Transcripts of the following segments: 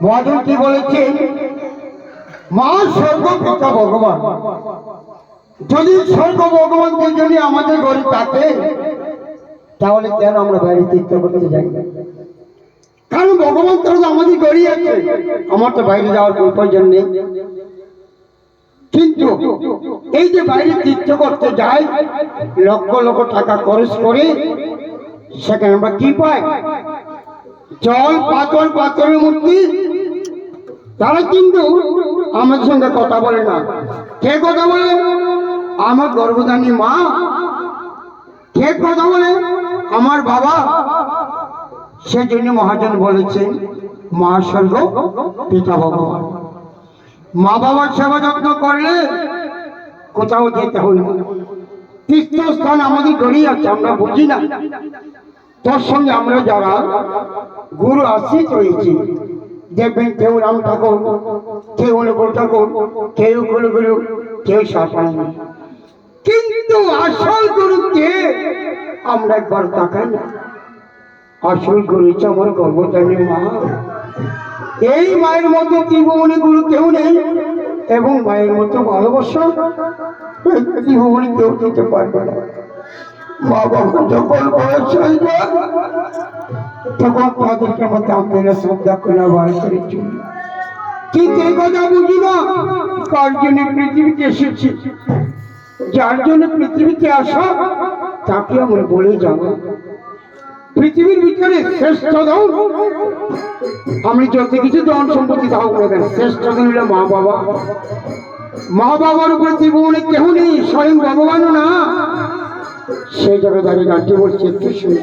মহাজন কি বলেছে? মা স্বর্গ পিতা ভগবান। যদি স্বর্গ ভগবানকে যদি আমাদের ঘরে থাকে, তাহলে কেন আমরা বাইরে তীর্থ করতে যাই? কারণ ভগবান তো আমাদের ঘরেই আছে, আমার তো বাইরে যাওয়ার কোনো প্রয়োজন নেই। কিন্তু এই যে বাইরে তীর্থ করতে যাই, লক্ষ লক্ষ টাকা খরচ করে, সেখানে আমরা কি পাই? জল, পাথর, পাথরের মূর্তি। তারা কিন্তু আমার সঙ্গে কথা বলে না। কে কথা বলে? আমার গর্ভধারী মা। কে কথা বলে? আমার বাবা। সেজন্য মহাজন বলেছেন মা স্বর্গ পিতা ভগবান। মা বাবার সেবা যত্ন করলে কোথাও যেতে হয় না। তীর্থস্থান আমাদের ঘরেই আছে, আমরা বুঝি না। তোর সঙ্গে আমরা যারা গুরু আশ্রিত হয়েছি, দেখবেন কেউ রাম ঠাকুর, কেউ অনুকূল ঠাকুর, কেউ গুরু, কেউ সাফাই। কিন্তু আসল গুরুকে আমরা একবার তাকাই না। আসল গুরু হচ্ছে আমার গর্ভধারী মা। এই মায়ের মতো ত্রিভুবনী গুরু কেউ নেই, এবং মায়ের মতো ভালোবাসা ত্রিভুবনী কেউ দিতে পারবে না। মা বাবা যখন বয়স হয়ে যায়, তখন তাদেরকে মধ্যে আপনারা শ্রদ্ধা করে বার করে চলি। কিন্তু এই কথা বুঝি না, কার জন্য পৃথিবীতে এসেছি। যার জন্য পৃথিবীতে আসা, তাকে আমরা বলে যাব পৃথিবীর ভিতরে শ্রেষ্ঠ ধন। আমি যত কিছু ধন সম্পত্তি দাও না কেন, শ্রেষ্ঠ ধন হলো মা বাবা। মা বাবার উপরে ত্রিভুবনে কেউ নেই, স্বয়ং ভগবানও না। সেই জায়গায় দাঁড়িয়ে গানটি বলছে, একটু শুনে।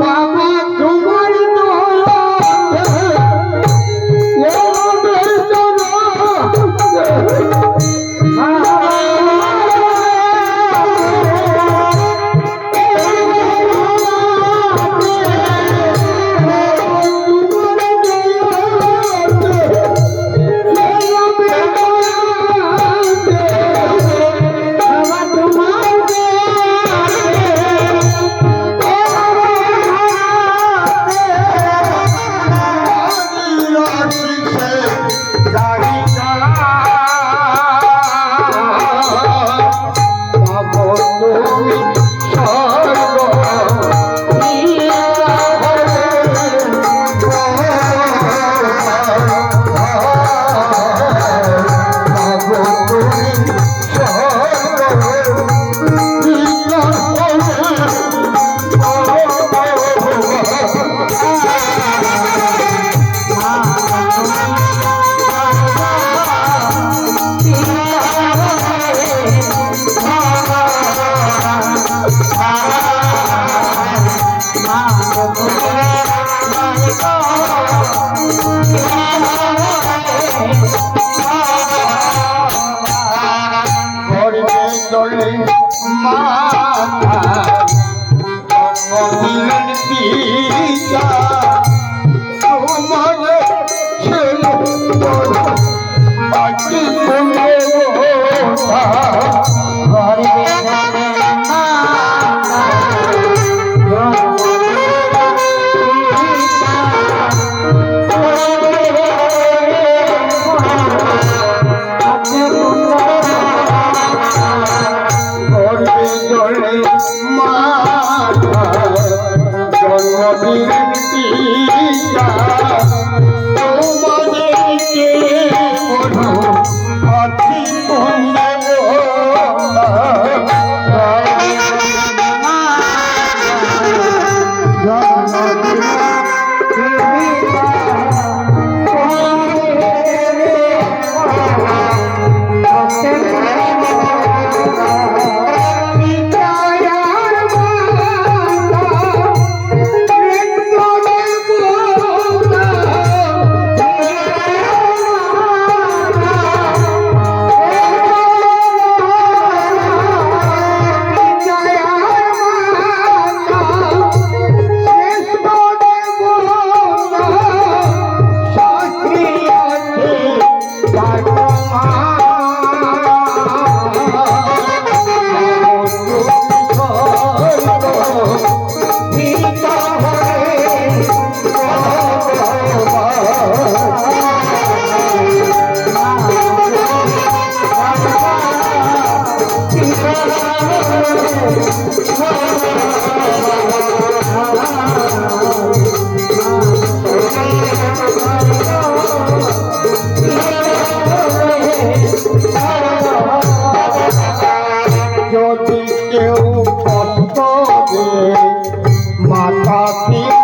বাবা তোমার তোমাদের যদি কেউ কষ্ট দে মাতা পিতা